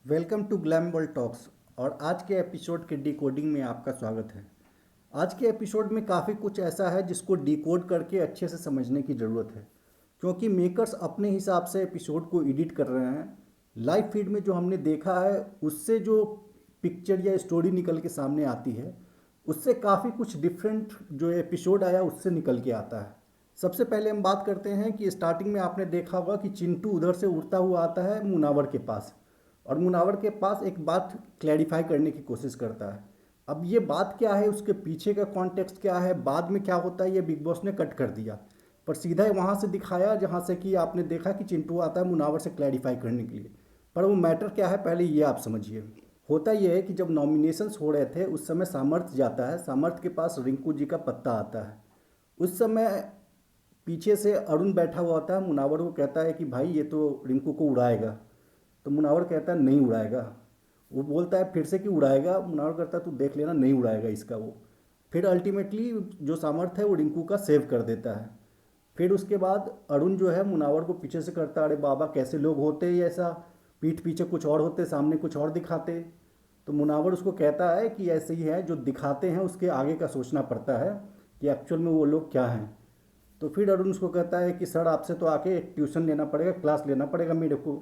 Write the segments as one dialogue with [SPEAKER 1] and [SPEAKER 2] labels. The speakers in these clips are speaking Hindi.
[SPEAKER 1] Welcome to glam world talks. और आज के एपिसोड के डिकोडिंग में आपका स्वागत है। आज के एपिसोड में काफ़ी कुछ ऐसा है जिसको डिकोड करके अच्छे से समझने की ज़रूरत है, क्योंकि मेकर्स अपने हिसाब से एपिसोड को एडिट कर रहे हैं। लाइव फीड में जो हमने देखा है उससे जो पिक्चर या स्टोरी निकल के सामने आती है उससे काफ़ी कुछ डिफरेंट जो एपिसोड आया उससे निकल के आता है। सबसे पहले हम बात करते हैं कि स्टार्टिंग में आपने देखा होगा कि चिंटू उधर से उड़ता हुआ आता है मुनावर के पास, और मुनावर के पास एक बात क्लैरिफाई करने की कोशिश करता है। अब ये बात क्या है, उसके पीछे का कॉन्टेक्स्ट क्या है, बाद में क्या होता है, ये बिग बॉस ने कट कर दिया। पर सीधा वहाँ से दिखाया जहाँ से कि आपने देखा कि चिंटू आता है मुनावर से क्लैरिफाई करने के लिए। पर वो मैटर क्या है पहले ये आप समझिए। होता ये है कि जब नॉमिनेशंस हो रहे थे उस समय सामर्थ्य जाता है, सामर्थ्य के पास रिंकू जी का पत्ता आता है। उस समय पीछे से अरुण बैठा हुआ होता है, मुनावर को कहता है कि भाई ये तो रिंकू को उड़ाएगा। तो मुनावर कहता है नहीं उड़ाएगा। वो बोलता है फिर से कि उड़ाएगा। मुनावर कहता है तू देख लेना नहीं उड़ाएगा इसका वो। फिर अल्टीमेटली जो सामर्थ्य है वो रिंकू का सेव कर देता है। फिर उसके बाद अरुण जो है मुनावर को पीछे से करता है, अरे बाबा कैसे लोग होते ये ऐसा, पीठ पीछे कुछ और होते सामने कुछ और दिखाते। तो मुनावर उसको कहता है कि ऐसे ही है, जो दिखाते हैं उसके आगे का सोचना पड़ता है कि एक्चुअल में वो लोग क्या हैं। तो फिर अरुण उसको कहता है कि सर आपसे तो आके ट्यूशन लेना पड़ेगा, क्लास लेना पड़ेगा मेरे को।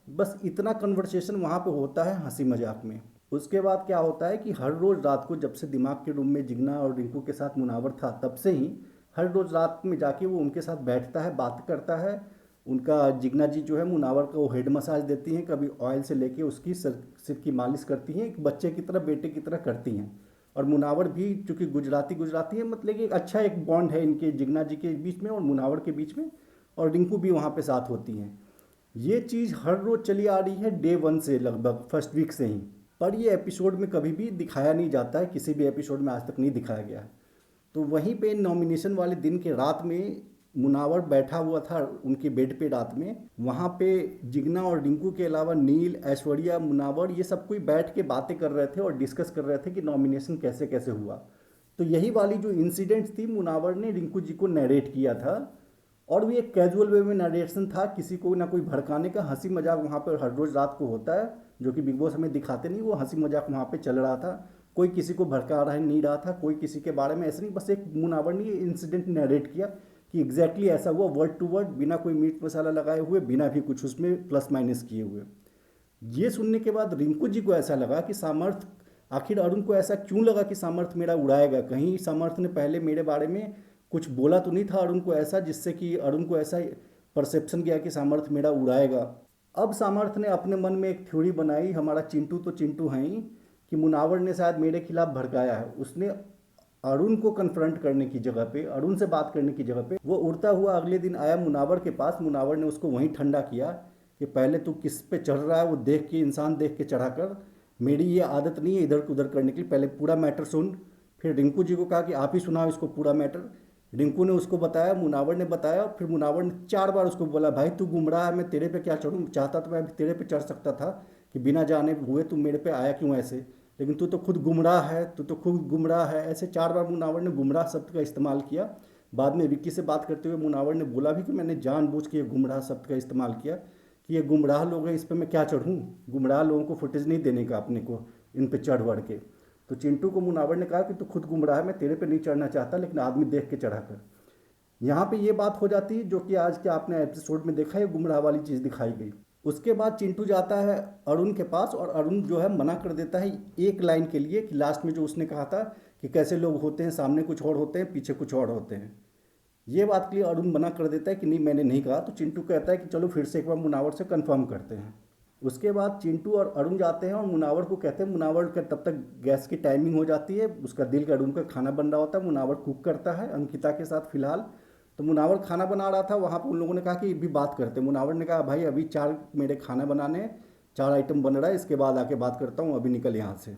[SPEAKER 1] बस इतना कन्वर्सेशन वहाँ पे होता है हंसी मजाक में। उसके बाद क्या होता है कि हर रोज़ रात को जब से दिमाग के रूम में जिगना और रिंकू के साथ मुनावर था तब से ही हर रोज़ रात में जाके वो उनके साथ बैठता है, बात करता है। उनका जिगना जी जो है मुनावर को हेड मसाज देती हैं, कभी ऑयल से लेके उसकी सिर की मालिश करती हैं, एक बच्चे की तरह बेटे की तरह करती हैं। और मुनावर भी चूँकि गुजराती गुजराती है, मतलब कि एक अच्छा एक बॉन्ड है इनके जिगना जी के बीच में और मुनावर के बीच में। और रिंकू भी वहाँ पे साथ होती हैं। ये चीज़ हर रोज़ चली आ रही है डे वन से, लगभग फर्स्ट वीक से ही। पर ये एपिसोड में कभी भी दिखाया नहीं जाता है, किसी भी एपिसोड में आज तक नहीं दिखाया गया है। तो वहीं पे नॉमिनेशन वाले दिन के रात में मुनावर बैठा हुआ था उनके बेड पे रात में। वहाँ पे जिगना और रिंकू के अलावा नील, ऐश्वर्या, मुनावर ये सब कोई बैठ के बातें कर रहे थे और डिस्कस कर रहे थे कि नॉमिनेशन कैसे कैसे हुआ। तो यही वाली जो इंसिडेंट थी मुनावर ने रिंकू जी को नरेट किया था। और भी एक कैजुअल वे में नरेशन था, किसी को ना कोई भड़काने का, हंसी मजाक वहाँ पर हर रोज़ रात को होता है जो कि बिग बॉस हमें दिखाते नहीं। वो हंसी मजाक वहाँ पे चल रहा था, कोई किसी को भड़का रहा नहीं रहा था, कोई किसी के बारे में ऐसे नहीं। बस एक मुनावर ने ये इंसिडेंट नरेट किया कि एग्जैक्टली ऐसा हुआ, वर्ड टू वर्ड, बिना कोई मीट मसाला लगाए हुए, बिना भी कुछ उसमें प्लस माइनस किए हुए। ये सुनने के बाद रिंकू जी को ऐसा लगा कि सामर्थ, आखिर अरुण को ऐसा क्यों लगा कि सामर्थ मेरा उड़ाएगा, कहीं सामर्थ ने पहले मेरे बारे में कुछ बोला तो नहीं था अरुण को ऐसा जिससे कि अरुण को ऐसा परसेप्शन गया कि सामर्थ मेरा उड़ाएगा। अब सामर्थ ने अपने मन में एक थ्योरी बनाई, हमारा चिंटू तो चिंटू है ही, कि मुनावर ने शायद मेरे खिलाफ भड़काया है। उसने अरुण को कन्फ्रंट करने की जगह पे, अरुण से बात करने की जगह पे, वो उड़ता हुआ अगले दिन आया मुनावर के पास। मुनावर ने उसको वहीं ठंडा किया कि पहले तू किस पे चढ़ रहा है वो देख के, इंसान देख के चढ़ा कर। मेरी ये आदत नहीं है इधर उधर करने की, पहले पूरा मैटर सुन। फिर रिंकू जी को कहा कि आप ही सुनाओ इसको पूरा मैटर। रिंकू ने उसको बताया, मुनावर ने बताया, फिर मुनावर ने 4 बार उसको बोला भाई तू गुमराह है, मैं तेरे पे क्या चढ़ूँ, चाहता तो मैं भी तेरे पे चढ़ सकता था कि बिना जाने हुए तू मेरे पे आया क्यों ऐसे, लेकिन तू तो खुद गुमराह है, तू तो खुद गुमराह है। ऐसे 4 बार मुनावर ने गुमराह शब्द का इस्तेमाल किया। बाद में विक्की से बात करते हुए मुनावर ने बोला भी कि मैंने जानबूझ के ये गुमराह शब्द का इस्तेमाल किया कि ये गुमराह लोग हैं, इस पर मैं क्या चढ़ूँ, गुमराह लोगों को फुटेज नहीं देने का अपने को, इन पे चढ़ बढ़ के। तो चिंटू को मुनावर ने कहा कि तू खुद गुमराह है, मैं तेरे पे नहीं चढ़ना चाहता लेकिन आदमी देख के चढ़ा कर। यहाँ पे ये बात हो जाती है जो कि आज के आपने एपिसोड में देखा है, गुमराह वाली चीज़ दिखाई गई। उसके बाद चिंटू जाता है अरुण के पास और अरुण जो है मना कर देता है एक लाइन के लिए, कि लास्ट में जो उसने कहा था कि कैसे लोग होते हैं, सामने कुछ और होते हैं पीछे कुछ और होते हैं। ये बात के लिए अरुण मना कर देता है कि नहीं मैंने नहीं कहा। तो चिंटू कहता है कि चलो फिर से एक बार मुनावर से कंफर्म करते हैं। उसके बाद चिंटू और अरुण जाते हैं और मुनावर को कहते हैं, मुनावर का तब तक गैस की टाइमिंग हो जाती है, उसका दिल का अरुण का खाना बन रहा होता है, मुनावर कुक करता है अंकिता के साथ फिलहाल। तो मुनावर खाना बना रहा था, वहाँ पर उन लोगों ने कहा कि भी बात करते हैं। मुनावर ने कहा भाई अभी 4 मेरे खाना बनाने हैं, 4 आइटम बन रहा है, इसके बाद आके बात करता हूँ, अभी निकल यहाँ से।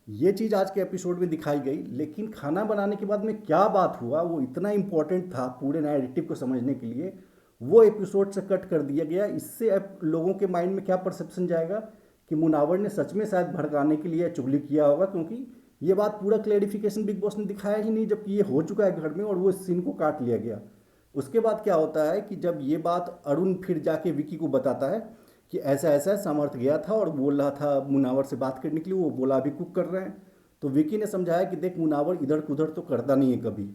[SPEAKER 1] ये चीज़ आज के एपिसोड में दिखाई गई। लेकिन खाना बनाने के बाद में क्या बात हुआ वो इतना इम्पोर्टेंट था पूरे नैरेटिव को समझने के लिए, वो एपिसोड से कट कर दिया गया। इससे अब लोगों के माइंड में क्या परसेप्शन जाएगा कि मुनावर ने सच में शायद भड़काने के लिए चुगली किया होगा, क्योंकि ये बात पूरा क्लेरिफिकेशन बिग बॉस ने दिखाया ही नहीं, जबकि ये हो चुका है घर में और वो इस सीन को काट लिया गया। उसके बाद क्या होता है कि जब ये बात अरुण फिर जाके विकी को बताता है कि ऐसा ऐसा सामर्थ गया था और बोल रहा था मुनावर से बात करने के लिए, वो बोला अभी कुक कर रहे हैं। तो विकी ने समझाया कि देख मुनावर इधर उधर तो करता नहीं है कभी,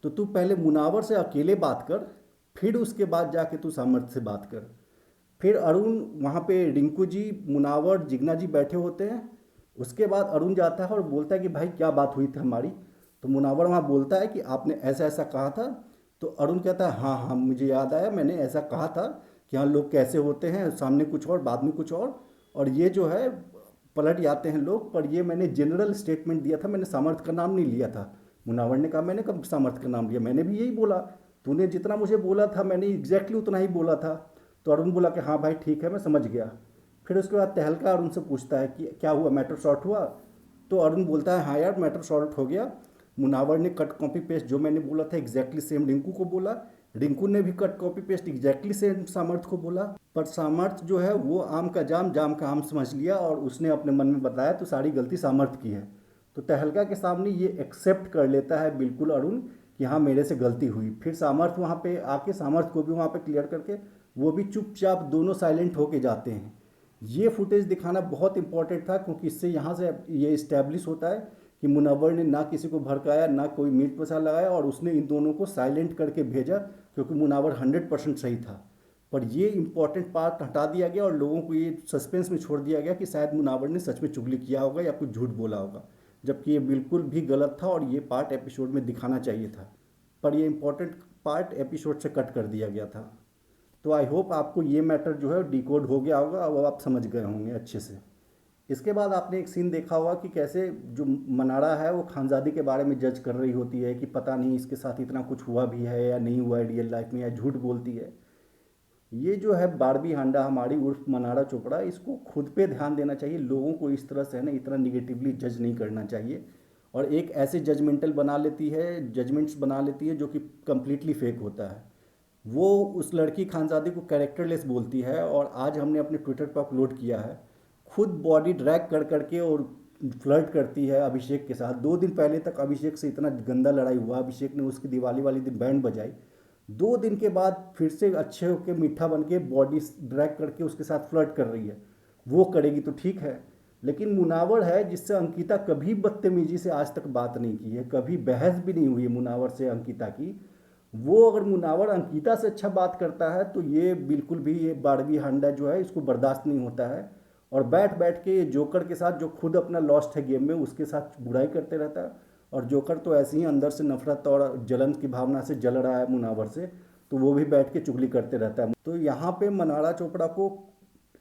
[SPEAKER 1] तो तू पहले मुनावर से अकेले बात कर, फिर उसके बाद जाके तू सामर्थ से बात कर। फिर अरुण, वहाँ पे रिंकू जी, मुनावर, जिग्ना जी बैठे होते हैं। उसके बाद अरुण जाता है और बोलता है कि भाई क्या बात हुई थी हमारी। तो मुनावर वहाँ बोलता है कि आपने ऐसा ऐसा कहा था। तो अरुण कहता है हाँ हाँ मुझे याद आया, मैंने ऐसा कहा था कि हाँ लोग कैसे होते हैं, सामने कुछ और बाद में कुछ और ये जो है पलट जाते हैं लोग, पर ये मैंने जनरल स्टेटमेंट दिया था, मैंने सामर्थ्य का नाम नहीं लिया था। मुनावर ने कहा मैंने कब सामर्थ्य का नाम लिया, मैंने भी यही बोला, तूने जितना मुझे बोला था मैंने एग्जैक्टली उतना ही बोला था। तो अरुण बोला कि हाँ भाई ठीक है मैं समझ गया। फिर उसके बाद तहलका अरुण से पूछता है कि क्या हुआ, मैटर सॉर्ट हुआ। तो अरुण बोलता है हाँ यार मैटर सॉर्ट हो गया। मुनावर ने कट कॉपी पेस्ट जो मैंने बोला था एग्जैक्टली सेम रिंकू को बोला, रिंकू ने भी cut copy paste exactly same सामर्थ को बोला। पर सामर्थ जो है वो आम का जाम जाम का आम समझ लिया और उसने अपने मन में बताया तो सारी गलती सामर्थ की है। तो तहलका के सामने ये एक्सेप्ट कर लेता है बिल्कुल अरुण कि हाँ मेरे से गलती हुई। फिर सामर्थ वहाँ पे आके सामर्थ को भी वहाँ पे क्लियर करके वो भी चुपचाप दोनों साइलेंट होके जाते हैं। ये फुटेज दिखाना बहुत इंपॉर्टेंट था क्योंकि इससे यहाँ से ये इस्टेब्लिश होता है कि मुनव्वर ने ना किसी को भड़काया ना कोई मीट मसाला लगाया और उसने इन दोनों को साइलेंट करके भेजा, क्योंकि मुनव्वर 100% सही था। पर ये इंपॉर्टेंट पार्ट हटा दिया गया और लोगों को ये सस्पेंस में छोड़ दिया गया कि शायद मुनव्वर ने सच में चुगली किया होगा या कुछ झूठ बोला होगा, जबकि ये बिल्कुल भी गलत था और ये पार्ट एपिसोड में दिखाना चाहिए था। पर ये इंपॉर्टेंट पार्ट एपिसोड से कट कर दिया गया था। तो आई होप आपको ये मैटर जो है डिकोड हो गया होगा, अब आप समझ गए होंगे अच्छे से। इसके बाद आपने एक सीन देखा होगा कि कैसे जो मनारा है वो खानजादी के बारे में जज कर रही होती है कि पता नहीं इसके साथ इतना कुछ हुआ भी है या नहीं हुआ है रियल लाइफ में, या झूठ बोलती है। ये जो है बारबी हांडा हमारी उर्फ मनारा चोपड़ा, इसको खुद पे ध्यान देना चाहिए, लोगों को इस तरह से है ना इतना निगेटिवली जज नहीं करना चाहिए। और एक ऐसे जजमेंटल बना लेती है, जजमेंट्स बना लेती है जो कि कम्प्लीटली फेक होता है। वो उस लड़की खानजादी को कैरेक्टरलेस बोलती है और आज हमने अपने ट्विटर पर अपलोड किया है, खुद बॉडी ड्रैग कर करके और फ्लर्ट करती है अभिषेक के साथ। 2 दिन पहले तक अभिषेक से इतना गंदा लड़ाई हुआ, अभिषेक ने उसकी दिवाली वाली दिन बैंड बजाई, 2 दिन के बाद फिर से अच्छे होके मीठा बन के बॉडी ड्रैग करके उसके साथ फ्लर्ट कर रही है। वो करेगी तो ठीक है, लेकिन मुनावर है जिससे अंकिता कभी बदतमीजी से आज तक बात नहीं की है, कभी बहस भी नहीं हुई है मुनावर से अंकिता की। वो अगर मुनावर अंकिता से अच्छा बात करता है तो ये बिल्कुल भी ये बारबी हांडा जो है इसको बर्दाश्त नहीं होता है। और बैठ बैठ के ये जोकर के साथ जो खुद अपना लॉस्ट है गेम में उसके साथ बुराई करते रहता है। और जोकर तो ऐसे ही अंदर से नफरत और जलन की भावना से जल रहा है मुनावर से, तो वो भी बैठ के चुगली करते रहता है। तो यहाँ पे मनारा चोपड़ा को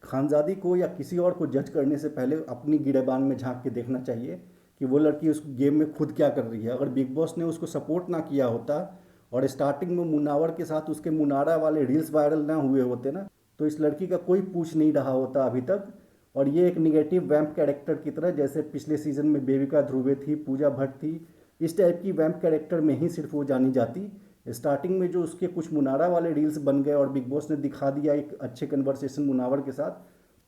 [SPEAKER 1] खानजादी को या किसी और को जज करने से पहले अपनी गिरेबान में झांक के देखना चाहिए कि वो लड़की उस गेम में खुद क्या कर रही है। अगर बिग बॉस ने उसको सपोर्ट ना किया होता और स्टार्टिंग में मुनावर के साथ उसके मुनारा वाले रील्स वायरल ना हुए होते ना, तो इस लड़की का कोई पूछ नहीं रहा होता अभी तक। और ये एक निगेटिव वैम्प कैरेक्टर की तरह, जैसे पिछले सीजन में बेबिका ध्रुवे थी, पूजा भट्ट थी, इस टाइप की वैम्प कैरेक्टर में ही सिर्फ वो जानी जाती। स्टार्टिंग में जो उसके कुछ मुनारा वाले रील्स बन गए और बिग बॉस ने दिखा दिया एक अच्छे कन्वर्सेशन मुनावर के साथ,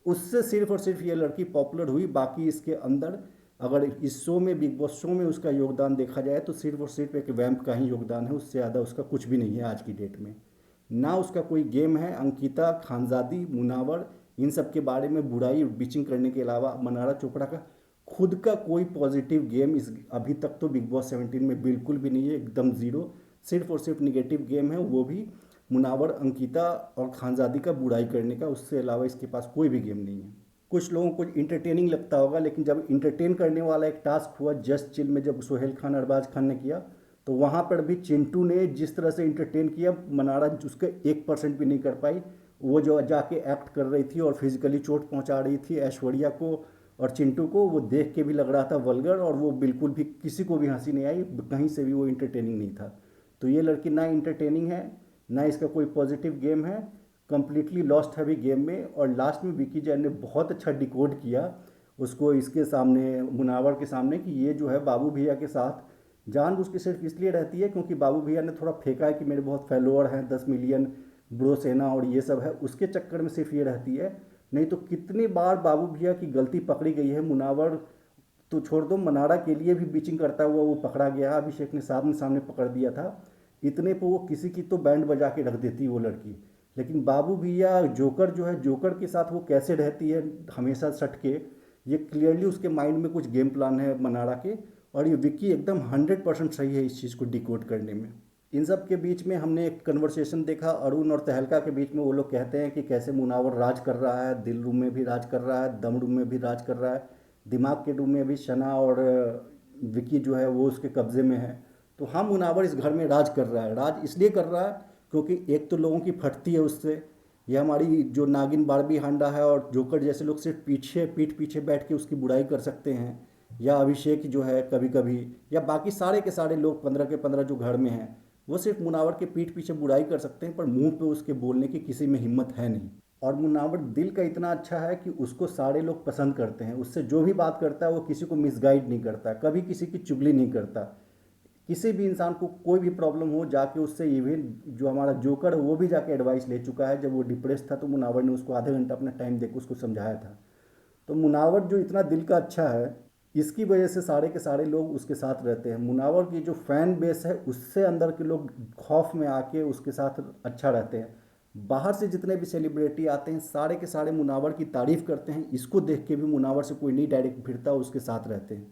[SPEAKER 1] उससे सिर्फ और सिर्फ ये लड़की पॉपुलर हुई। बाकी इसके अंदर अगर इस शो में, बिग बॉस शो में उसका योगदान देखा जाए तो सिर्फ और सिर्फ एक वैम्प का ही योगदान है, उससे ज़्यादा उसका कुछ भी नहीं है आज की डेट में। ना उसका कोई गेम है। अंकिता, खानजादी, मुनावर, इन सब के बारे में बुराई बिचिंग करने के अलावा मनारा चोपड़ा का खुद का कोई पॉजिटिव गेम इस अभी तक तो बिग बॉस 17 में बिल्कुल भी नहीं है, एकदम ज़ीरो। सिर्फ और सिर्फ निगेटिव गेम है, वो भी मुनावर, अंकिता और खानजादी का बुराई करने का, उससे अलावा इसके पास कोई भी गेम नहीं है। कुछ लोगों को इंटरटेनिंग लगता होगा, लेकिन जब इंटरटेन करने वाला एक टास्क हुआ जस्ट चिल में, जब सोहेल खान, अरबाज खान ने किया, तो वहाँ पर भी चिंटू ने जिस तरह से इंटरटेन किया, मनारा उसका 1% भी नहीं कर पाई। वो जो जाके एक्ट कर रही थी और फिजिकली चोट पहुँचा रही थी ऐश्वर्या को और चिंटू को, वो देख के भी लग रहा था वल्गर, और वो बिल्कुल भी किसी को भी हंसी नहीं आई, कहीं से भी वो इंटरटेनिंग नहीं था। तो ये लड़की ना इंटरटेनिंग है, ना इसका कोई पॉजिटिव गेम है, कम्प्लीटली लॉस्ट है भी गेम में। और लास्ट में विकी जैन ने बहुत अच्छा डिकोड किया उसको इसके सामने, मुनावर के सामने, कि ये जो है बाबू भैया के साथ जानबूझ के सिर्फ इसलिए रहती है क्योंकि बाबू भैया ने थोड़ा फेंका है कि मेरे बहुत फॉलोअर हैं, 10 मिलियन ब्रो सेना और ये सब है, उसके चक्कर में सिर्फ ये रहती है। नहीं तो कितनी बार बाबू भैया की गलती पकड़ी गई है। मुनावर तो छोड़ दो, मनारा के लिए भी बीचिंग करता हुआ वो पकड़ा गया, अभिषेक ने सामने सामने पकड़ दिया था। इतने पे वो किसी की तो बैंड बजा के रख देती वो लड़की। लेकिन बाबू भैया जोकर जो है, जोकर के साथ वो कैसे रहती है हमेशा सट के, ये क्लियरली उसके माइंड में कुछ गेम प्लान है मनाड़ा के। और ये विक्की एकदम 100% सही है इस चीज़ को डिकोड करने में। इन सब के बीच में हमने एक कन्वर्सेशन देखा अरुण और तहलका के बीच में। वो लोग कहते हैं कि कैसे मुनावर राज कर रहा है, दिल रूम में भी राज कर रहा है, दम रूम में भी राज कर रहा है, दिमाग के रूम में भी शना और विक्की जो है वो उसके कब्ज़े में है। तो हाँ, मुनावर इस घर में राज कर रहा है। राज इसलिए कर रहा है क्योंकि एक तो लोगों की फटती है उससे, ये हमारी जो नागिन बारबी हांडा है और जोकर जैसे लोग सिर्फ पीठ पीछे बैठ के उसकी बुराई कर सकते हैं, या अभिषेक जो है कभी कभी, या बाकी सारे के सारे लोग 15 के 15 जो घर में हैं, वो सिर्फ मुनावर के पीठ पीछे बुराई कर सकते हैं, पर मुंह पे उसके बोलने की किसी में हिम्मत है नहीं। और मुनावर दिल का इतना अच्छा है कि उसको सारे लोग पसंद करते हैं। उससे जो भी बात करता है वो किसी को मिसगाइड नहीं करता, कभी किसी की चुगली नहीं करता। किसी भी इंसान को कोई भी प्रॉब्लम हो जाके उससे, इवन जो हमारा जोकर है वो भी जाके एडवाइस ले चुका है। जब वो डिप्रेस था तो मुनावर ने उसको आधे घंटा अपना टाइम देकर उसको समझाया था। तो मुनावर जो इतना दिल का अच्छा है, इसकी वजह से सारे के सारे लोग उसके साथ रहते हैं। मुनावर की जो फैन बेस है उससे अंदर के लोग खौफ में आके उसके साथ अच्छा रहते हैं। बाहर से जितने भी सेलिब्रिटी आते हैं सारे के सारे मुनावर की तारीफ़ करते हैं। इसको देख के भी मुनावर से कोई नहीं डायरेक्ट भिड़ता, उसके साथ रहते हैं।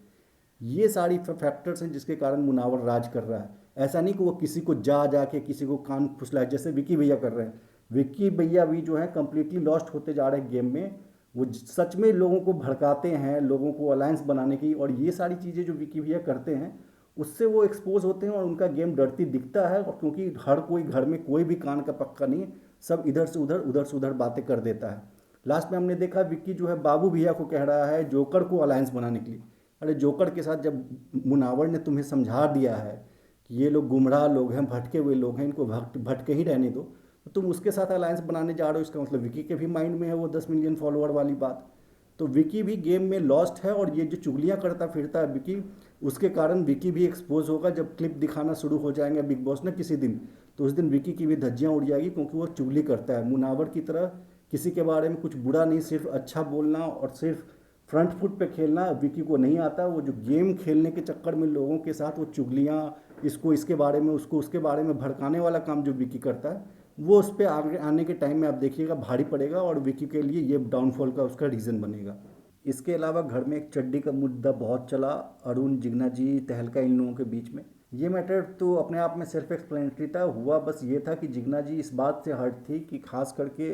[SPEAKER 1] ये सारी फैक्टर्स हैं जिसके कारण मुनावर राज कर रहा है। ऐसा नहीं कि वो किसी को जा के किसी को कान फुसलाए जैसे विकी भैया कर रहे हैं। विक्की भैया भी जो है कम्प्लीटली लॉस्ट होते जा रहे हैं गेम में। वो सच में लोगों को भड़काते हैं, लोगों को अलायंस बनाने की, और ये सारी चीज़ें जो विकी भैया करते हैं उससे वो एक्सपोज होते हैं और उनका गेम डरती दिखता है। और क्योंकि हर कोई घर में कोई भी कान का पक्का नहीं है, सब इधर से उधर बातें कर देता है। लास्ट में हमने देखा विक्की जो है बाबू भैया को कह रहा है जोकर को अलायंस बनाने के लिए। अरे जोकर के साथ जब मुनावर ने तुम्हें समझा दिया है कि ये लोग गुमराह लोग हैं, भटके हुए लोग हैं, इनको भटके ही रहने दो, तो तुम उसके साथ अलायंस बनाने जा रहे हो, इसका मतलब विकी के भी माइंड में है वो 10 मिलियन फॉलोअर वाली बात। तो विकी भी गेम में लॉस्ट है। और ये जो चुगलियाँ करता फिरता है विकी, उसके कारण विकी भी एक्सपोज होगा। जब क्लिप दिखाना शुरू हो जाएंगे बिग बॉस ने किसी दिन, तो उस दिन विकी की भी धज्जियाँ उड़ जाएगी, क्योंकि वो चुगली करता है मुनावर की तरह। किसी के बारे में कुछ बुरा नहीं, सिर्फ अच्छा बोलना और सिर्फ फ्रंट फुट पे खेलना विकी को नहीं आता। वो जो गेम खेलने के चक्कर में लोगों के साथ वो चुगलियाँ, इसको इसके बारे में, उसको उसके बारे में भड़काने वाला काम जो विकी करता है, वो उस पर आगे आने के टाइम में आप देखिएगा भारी पड़ेगा, और विकी के लिए ये डाउनफॉल का उसका रीज़न बनेगा। इसके अलावा घर में एक चड्डी का मुद्दा बहुत चला, अरुण, जिग्ना जी, तहलका, इन लोगों के बीच में। ये मैटर तो अपने आप में सेल्फ एक्सप्लेनेटरी था। हुआ बस ये था कि जिग्ना जी इस बात से हर्ट थी कि खास करके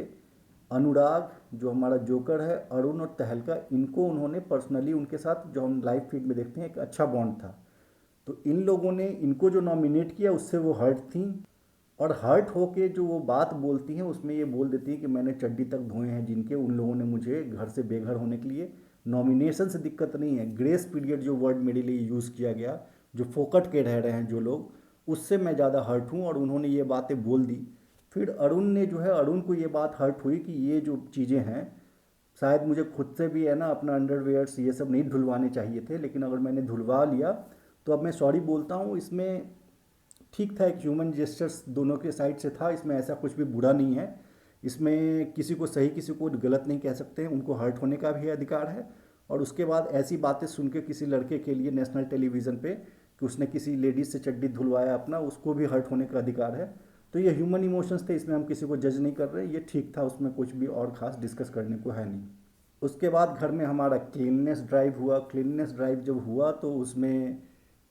[SPEAKER 1] अनुराग जो हमारा जोकर है, अरुण और तहलका, इनको उन्होंने पर्सनली, उनके साथ जो हम लाइव फीड में देखते हैं एक अच्छा बॉन्ड था। तो इन लोगों ने इनको जो नॉमिनेट किया उससे वो हर्ट थी। और हर्ट होके जो वो बात बोलती हैं उसमें ये बोल देती है कि मैंने चड्डी तक धोए हैं जिनके, उन लोगों ने मुझे घर से बेघर होने के लिए। नॉमिनेशन से दिक्कत नहीं है, ग्रेस पीरियड जो वर्ड मेरे लिए यूज़ किया गया, जो फोकट के रह रहे हैं जो लोग, उससे मैं ज़्यादा हर्ट हूँ। और उन्होंने ये बातें बोल दी। फिर अरुण ने जो है, अरुण को ये बात हर्ट हुई कि ये जो चीज़ें हैं, शायद मुझे खुद से भी है ना अपना अंडरवेयर्स ये सब नहीं धुलवाने चाहिए थे, लेकिन अगर मैंने धुलवा लिया तो अब मैं सॉरी बोलता हूँ। इसमें ठीक था, एक ह्यूमन जेस्चर्स दोनों के साइड से था, इसमें ऐसा कुछ भी बुरा नहीं है। इसमें किसी को सही किसी को गलत नहीं कह सकते हैं, उनको हर्ट होने का भी अधिकार है। और उसके बाद ऐसी बातें सुन के किसी लड़के के लिए नेशनल टेलीविज़न पे कि उसने किसी लेडीज़ से चड्डी धुलवाया अपना, उसको भी हर्ट होने का अधिकार है। तो ये ह्यूमन इमोशंस थे, इसमें हम किसी को जज नहीं कर रहे, ये ठीक था, उसमें कुछ भी और ख़ास डिस्कस करने को है नहीं। उसके बाद घर में हमारा क्लीननेस ड्राइव हुआ। क्लीननेस ड्राइव जब हुआ तो उसमें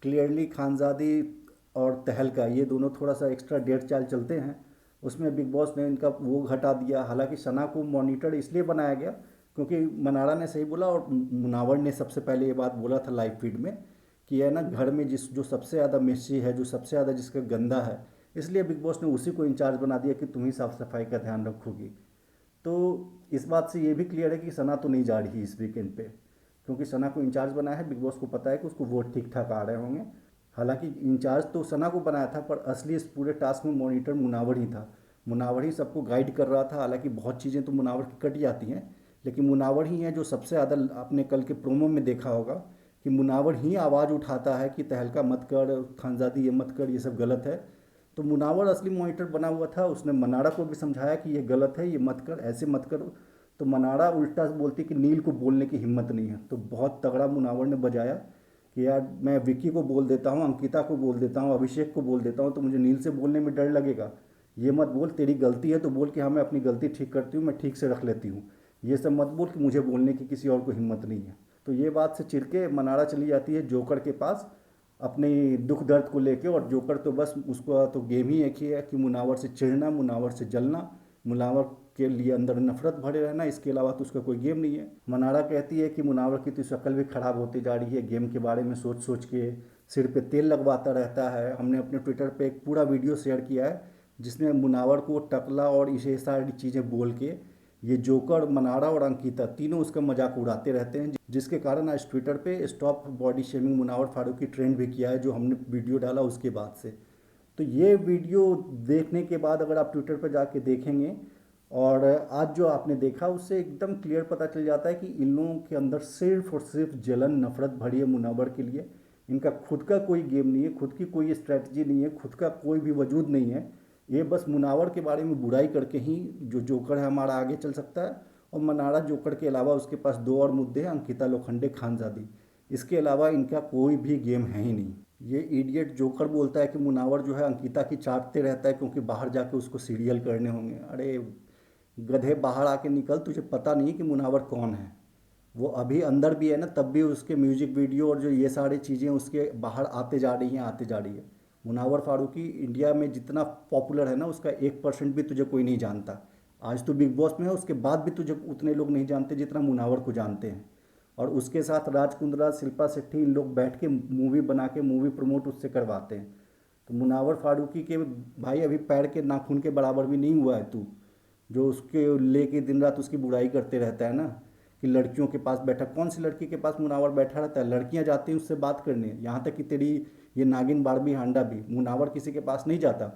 [SPEAKER 1] क्लियरली खानजादी और तहलका, ये दोनों थोड़ा सा एक्स्ट्रा डेढ़ चाल चलते हैं। उसमें बिग बॉस ने इनका वो घटा दिया। हालांकि सना को मॉनिटर इसलिए बनाया गया क्योंकि मनारा ने सही बोला, और मुनावर ने सबसे पहले ये बात बोला था लाइव फीड में कि है ना, घर में जिस जो सबसे ज़्यादा मेसी है, जो सबसे ज़्यादा जिसका गंदा है, इसलिए बिग बॉस ने उसी को इंचार्ज बना दिया कि तुम ही साफ़ सफाई का ध्यान रखोगी। तो इस बात से ये भी क्लियर है कि सना तो नहीं जा रही इस वीकेंड पे, क्योंकि सना को इंचार्ज बनाया है। बिग बॉस को पता है कि उसको वोट ठीक ठाक आ रहे होंगे। हालांकि इंचार्ज तो सना को बनाया था, पर असली इस पूरे टास्क में मॉनिटर मुनावर ही था। मुनावर ही सबको गाइड कर रहा था। हालांकि बहुत चीज़ें तो मुनावर की कट जाती हैं, लेकिन मुनावर ही है जो सबसे ज़्यादा, आपने कल के प्रोमो में देखा होगा कि मुनावर ही आवाज़ उठाता है कि तहलका मत कर, खानजादी ये मत कर, ये सब गलत है। तो मुनावर असली मॉनिटर बना हुआ था। उसने मनाड़ा को भी समझाया कि ये गलत है, ये मत कर, ऐसे मत करो। तो मनाड़ा उल्टा बोलती कि नील को बोलने की हिम्मत नहीं है। तो बहुत तगड़ा मुनावर ने बजाया कि यार मैं विक्की को बोल देता हूँ, अंकिता को बोल देता हूँ, अभिषेक को बोल देता हूँ, तो मुझे नील से बोलने में डर लगेगा। ये मत बोल तेरी गलती है तो बोल कि हाँ मैं अपनी गलती ठीक करती हूँ, मैं ठीक से रख लेती हूँ। ये सब मत बोल कि मुझे बोलने की किसी और को हिम्मत नहीं है। तो ये बात से चिढ़ के मनारा चली जाती है जोकर के पास अपनी दुख दर्द को लेके, और जोकर तो बस उसको तो गेम ही एक ही है कि मुनावर से चिढ़ना, मुनावर से जलना, मुनावर के लिए अंदर नफरत भरे रहना, इसके अलावा तो उसका कोई गेम नहीं है। मनारा कहती है कि मुनावर की तो शक्ल भी ख़राब होती जा रही है, गेम के बारे में सोच सोच के सिर पे तेल लगवाता रहता है। हमने अपने ट्विटर पे एक पूरा वीडियो शेयर किया है जिसमें मुनावर को टकला और इसे सारी चीज़ें बोल के ये जोकर, मनारा और अंकिता तीनों उसका मजाक उड़ाते रहते हैं, जिसके कारण आज ट्विटर पे stop body shaming Munawar Faruqui trend भी किया है, जो हमने वीडियो डाला उसके बाद से। तो ये वीडियो देखने के बाद अगर आप ट्विटर पर जाके देखेंगे और आज जो आपने देखा उससे एकदम क्लियर पता चल जाता है कि इन लोगों के अंदर सिर्फ और सिर्फ जलन नफरत भरी है मुनावर के लिए। इनका खुद का कोई गेम नहीं है, खुद की कोई स्ट्रैटेजी नहीं है, खुद का कोई भी वजूद नहीं है। ये बस मुनावर के बारे में बुराई करके ही जो जोकर है हमारा आगे चल सकता है। और मनारा जोकर के अलावा उसके पास दो और मुद्दे हैं, अंकिता लोखंडे खानजादी। इसके अलावा इनका कोई भी गेम है ही नहीं। ये इडियट जोकर बोलता है कि मुनावर जो है अंकिता की चाटते रहता है क्योंकि बाहर जाके उसको सीरियल करने होंगे। अरे गधे बाहर आके निकल, तुझे पता नहीं है कि मुनावर कौन है। वो अभी अंदर भी है ना, तब भी उसके म्यूजिक वीडियो और जो ये सारी चीज़ें उसके बाहर आते जा रही हैं, आते जा रही है। मुनावर फारूकी इंडिया में जितना पॉपुलर है ना, उसका 1% भी तुझे कोई नहीं जानता। आज तो बिग बॉस में है, उसके बाद भी तुझे उतने लोग नहीं जानते जितना मुनावर को जानते हैं। और उसके साथ राज कुंद्रा, शिल्पा शेट्टी, इन लोग बैठ के मूवी बना के मूवी प्रमोट उससे करवाते हैं। तो मुनावर फारूकी के भाई अभी पैर के नाखून के बराबर भी नहीं हुआ है तू, जो उसके लेके दिन रात उसकी बुराई करते रहता है ना, कि लड़कियों के पास बैठा। कौन सी लड़की के पास मुनावर बैठा रहता है? लड़कियां जाती हैं उससे बात करने, यहाँ तक कि तेरी ये नागिन बारबी हांडा भी, मुनावर किसी के पास नहीं जाता।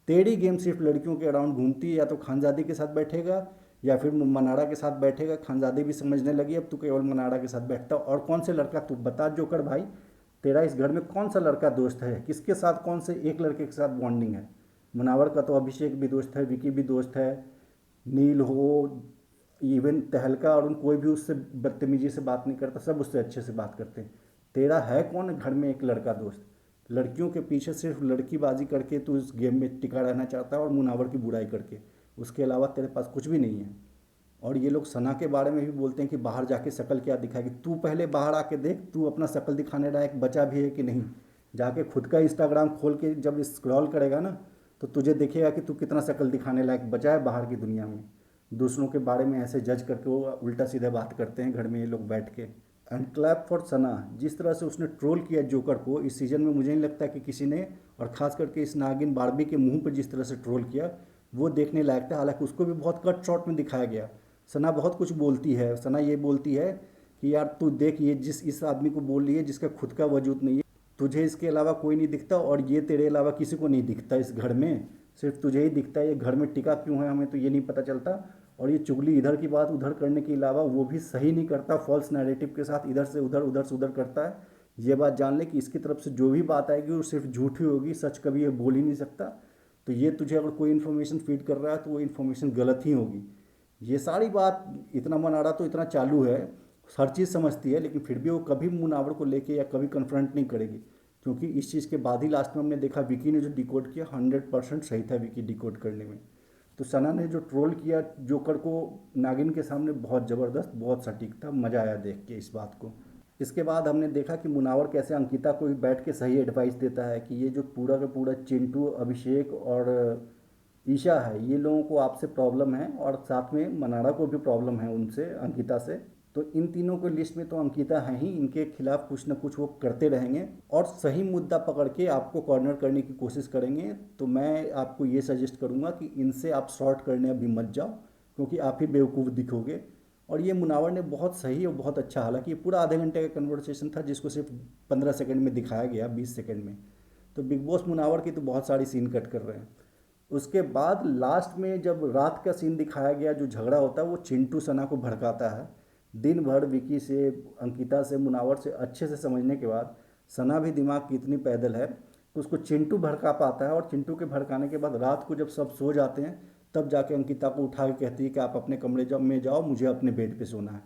[SPEAKER 1] तेरी गेम सिर्फ लड़कियों के अराउंड घूमती है, या तो खानजादी के साथ बैठेगा या फिर मनारा के साथ बैठेगा। खानजादी भी समझने लगी अब तू केवल मनारा के साथ बैठता। और कौन से लड़का तू बता जोकर भाई, तेरा इस घर में कौन सा लड़का दोस्त है? किसके साथ, कौन से एक लड़के के साथ बॉन्डिंग है? मुनावर का तो अभिषेक भी दोस्त है, विकी भी दोस्त है, नील हो, इवन तहलका, और उन कोई भी उससे बदतमीजी से बात नहीं करता, सब उससे अच्छे से बात करते हैं। तेरा है कौन घर में एक लड़का दोस्त? लड़कियों के पीछे सिर्फ लड़कीबाजी करके तू इस गेम में टिका रहना चाहता है, और मुनावर की बुराई करके। उसके अलावा तेरे पास कुछ भी नहीं है। और ये लोग सना के बारे में भी बोलते हैं कि बाहर जाके शक्ल क्या दिखाएगी। तू पहले बाहर आके देख, तू अपना शक्ल दिखाने लायक बचा भी है कि नहीं। जाके खुद का इंस्टाग्राम खोल के जब स्क्रॉल करेगा ना, तो तुझे दिखेगा कि तू कितना शक्ल दिखाने लायक बचा है बाहर की दुनिया में। दूसरों के बारे में ऐसे जज करके वो उल्टा सीधा बात करते हैं घर में ये लोग बैठ के। एंड क्लैप फॉर सना, जिस तरह से उसने ट्रोल किया जोकर को इस सीज़न में, मुझे नहीं लगता कि किसी ने, और ख़ास करके इस नागिन बारबी के मुंह पर जिस तरह से ट्रोल किया, वो देखने लायक था। हालांकि उसको भी बहुत कट शॉट में दिखाया गया। सना बहुत कुछ बोलती है। सना ये बोलती है कि यार तू देख, ये जिस इस आदमी को बोल रही है जिसका खुद का वजूद नहीं है, तुझे इसके अलावा कोई नहीं दिखता, और ये तेरे अलावा किसी को नहीं दिखता इस घर में, सिर्फ तुझे ही दिखता है। ये घर में टिका क्यों है हमें तो ये नहीं पता चलता। और ये चुगली इधर की बात उधर करने के अलावा वो भी सही नहीं करता, फॉल्स नैरेटिव के साथ इधर से उधर, उधर से उधर करता है। ये बात जान ले कि इसकी तरफ से जो भी बात आएगी वो सिर्फ झूठी होगी, सच कभी ये बोल ही नहीं सकता। तो ये तुझे अगर कोई इन्फॉर्मेशन फीड कर रहा है तो वो इन्फॉर्मेशन गलत ही होगी। ये सारी बात, इतना मनाड़ा तो इतना चालू है, हर चीज़ समझती है, लेकिन फिर भी वो कभी मुनावर को लेके या कभी कन्फ्रंट नहीं करेगी। क्योंकि इस चीज़ के बाद ही लास्ट में हमने देखा विकी ने जो डिकोड किया 100% सही था विकी डिकोड करने में। तो सना ने जो ट्रोल किया जोकर को नागिन के सामने, बहुत ज़बरदस्त, बहुत सटीक था, मज़ा आया देख के इस बात को। इसके बाद हमने देखा कि मुनावर कैसे अंकिता को भी बैठ के सही एडवाइस देता है कि ये जो पूरा का पूरा चिंटू, अभिषेक और ईशा है, ये लोगों को आपसे प्रॉब्लम है, और साथ में मनाड़ा को भी प्रॉब्लम है उनसे, अंकिता से। तो इन तीनों के लिस्ट में तो अंकिता है ही, इनके खिलाफ कुछ ना कुछ वो करते रहेंगे और सही मुद्दा पकड़ के आपको कॉर्नर करने की कोशिश करेंगे। तो मैं आपको ये सजेस्ट करूँगा कि इनसे आप शॉर्ट करने अभी मत जाओ, क्योंकि आप ही बेवकूफ़ दिखोगे। और ये मुनावर ने बहुत सही और बहुत अच्छा, हालांकि ये पूरा आधे घंटे का कन्वर्सेशन था जिसको सिर्फ 15 सेकंड में दिखाया गया, 20 सेकंड में। तो बिग बॉस मुनावर की तो बहुत सारी सीन कट कर रहे हैं। उसके बाद लास्ट में जब रात का सीन दिखाया गया, जो झगड़ा होता है, वो चिंटू सना को भड़काता है। दिन भर विकी से, अंकिता से, मुनावर से अच्छे से समझने के बाद सना भी दिमाग की इतनी पैदल है कि उसको चिंटू भड़का पाता है। और चिंटू के भड़काने के बाद रात को जब सब सो जाते हैं, तब जाके अंकिता को उठा के कहती है कि आप अपने कमरे जब में जाओ, मुझे अपने बेड पे सोना है।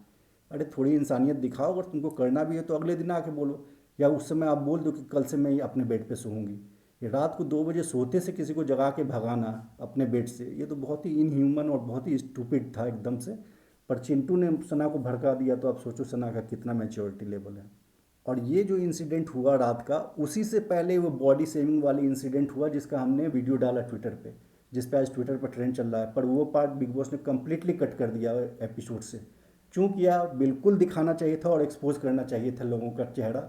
[SPEAKER 1] अरे थोड़ी इंसानियत दिखाओ, अगर तुमको करना भी है तो अगले दिन आके बोलो, या उस समय आप बोल दो कि कल से मैं अपने बेड पे सोऊंगी। ये रात को 2 बजे सोते से किसी को जगा के भगाना अपने बेड से, ये तो बहुत ही इनह्यूमन और बहुत ही स्टूपिड था एकदम से। पर चिंटू ने सना को भड़का दिया, तो आप सोचो सना का कितना मैच्योरिटी लेवल है। और ये जो इंसिडेंट हुआ रात का, उसी से पहले वो बॉडी शेमिंग वाली इंसिडेंट हुआ जिसका हमने वीडियो डाला ट्विटर पे, जिस पे आज ट्विटर पर ट्रेंड चल रहा है। पर वो पार्ट बिग बॉस ने कम्प्लीटली कट कर दिया एपिसोड से। क्यों किया? बिल्कुल दिखाना चाहिए था और एक्सपोज करना चाहिए था लोगों का चेहरा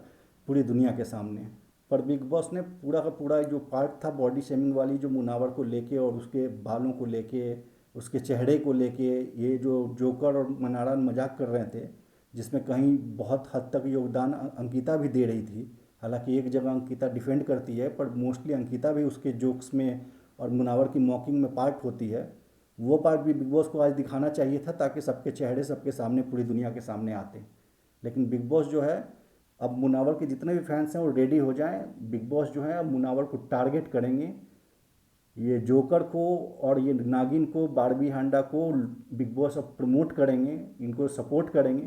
[SPEAKER 1] पूरी दुनिया के सामने। पर बिग बॉस ने पूरा का पूरा जो पार्ट था बॉडी शेमिंग वाली, जो मुनावर को लेके और उसके बालों को लेके, उसके चेहरे को लेके, ये जो जोकर और मनारा मजाक कर रहे थे, जिसमें कहीं बहुत हद तक योगदान अंकिता भी दे रही थी। हालांकि एक जगह अंकिता डिफेंड करती है, पर मोस्टली अंकिता भी उसके जोक्स में और मुनावर की मॉकिंग में पार्ट होती है। वो पार्ट भी बिग बॉस को आज दिखाना चाहिए था, ताकि सबके चेहरे सबके सामने, पूरी दुनिया के सामने आते। लेकिन बिग बॉस जो है, अब मुनावर के जितने भी फैंस हैं वो रेडी हो जाएं। बिग बॉस जो है अब मुनावर को टारगेट करेंगे, ये जोकर को और ये नागिन को, बारबी हांडा को बिग बॉस अब प्रमोट करेंगे, इनको सपोर्ट करेंगे,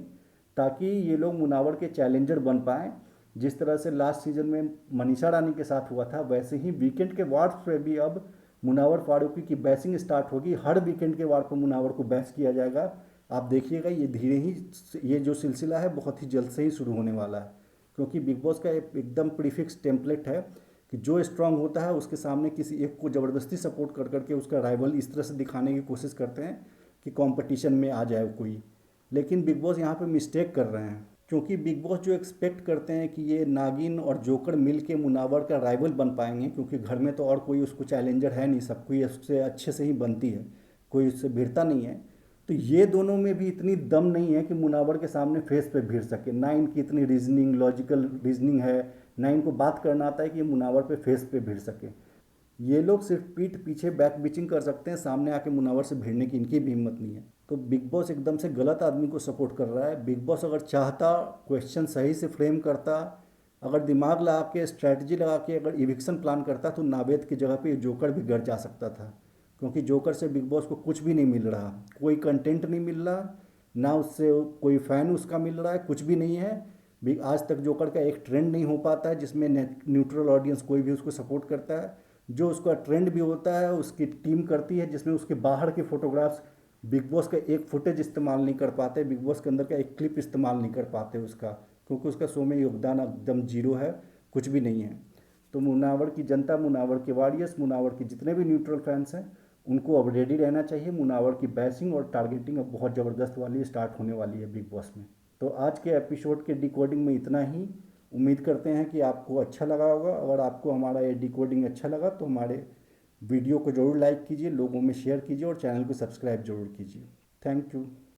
[SPEAKER 1] ताकि ये लोग मुनावर के चैलेंजर बन पाएँ। जिस तरह से लास्ट सीजन में मनीषा रानी के साथ हुआ था, वैसे ही वीकेंड के वार्स पे भी अब मुनावर फारूकी की बैसिंग स्टार्ट होगी। हर वीकेंड के वार पर मुनावर को बैस किया जाएगा। आप देखिएगा, ये धीरे ही, ये जो सिलसिला है बहुत ही जल्द से ही शुरू होने वाला है। क्योंकि बिग बॉस का एकदम प्रीफिक्स टेम्पलेट है कि जो स्ट्रांग होता है उसके सामने किसी एक को ज़बरदस्ती सपोर्ट कर करके उसका राइवल इस तरह से दिखाने की कोशिश करते हैं कि कंपटीशन में आ जाए कोई। लेकिन बिग बॉस यहाँ पे मिस्टेक कर रहे हैं, क्योंकि बिग बॉस जो एक्सपेक्ट करते हैं कि ये नागिन और जोकर मिल के मुनावर का राइवल बन पाएंगे, क्योंकि घर में तो और कोई उसको चैलेंजर है नहीं, सब कोई उससे अच्छे से ही बनती है, कोई उससे भिड़ता नहीं है। तो ये दोनों में भी इतनी दम नहीं है कि मुनावर के सामने फेस पे भिड़ सके, ना इनकी इतनी रीजनिंग, लॉजिकल रीजनिंग है, ना इनको बात करना आता है कि ये मुनावर पे फेस पे भिड़ सके। ये लोग सिर्फ पीठ पीछे बैक बिचिंग कर सकते हैं, सामने आके मुनावर से भिड़ने की इनकी भी हिम्मत नहीं है। तो बिग बॉस एकदम से गलत आदमी को सपोर्ट कर रहा है। बिग बॉस अगर चाहता, क्वेश्चन सही से फ्रेम करता, अगर दिमाग लगा के, स्ट्रैटेजी लगा के अगर इविक्शन प्लान करता, तो नावेद की जगह पे ये जोकर भी गड़ जा सकता था। क्योंकि जोकर से बिग बॉस को कुछ भी नहीं मिल रहा, कोई कंटेंट नहीं मिल रहा, ना उससे कोई फ़ैन उसका मिल रहा है, कुछ भी नहीं है। आज तक जोकर का एक ट्रेंड नहीं हो पाता है जिसमें न्यूट्रल ऑडियंस कोई भी उसको सपोर्ट करता है। जो उसका ट्रेंड भी होता है उसकी टीम करती है, जिसमें उसके बाहर के फोटोग्राफ्स बिग बॉस का एक फुटेज इस्तेमाल नहीं कर पाते, बिग बॉस के अंदर का एक क्लिप इस्तेमाल नहीं कर पाते उसका, क्योंकि उसका शो में योगदान एकदम जीरो है, कुछ भी नहीं है। तो मुनावर की जनता, मुनावर के वॉरियर्स, मुनावर के जितने भी न्यूट्रल फैंस हैं, उनको अब रेडी रहना चाहिए। मुनावर की बैसिंग और टारगेटिंग अब बहुत ज़बरदस्त वाली स्टार्ट होने वाली है बिग बॉस में। तो आज के एपिसोड के डिकोडिंग में इतना ही। उम्मीद करते हैं कि आपको अच्छा लगा होगा। अगर आपको हमारा ये डिकोडिंग अच्छा लगा तो हमारे वीडियो को ज़रूर लाइक कीजिए, लोगों में शेयर कीजिए और चैनल को सब्सक्राइब ज़रूर कीजिए। Thank you.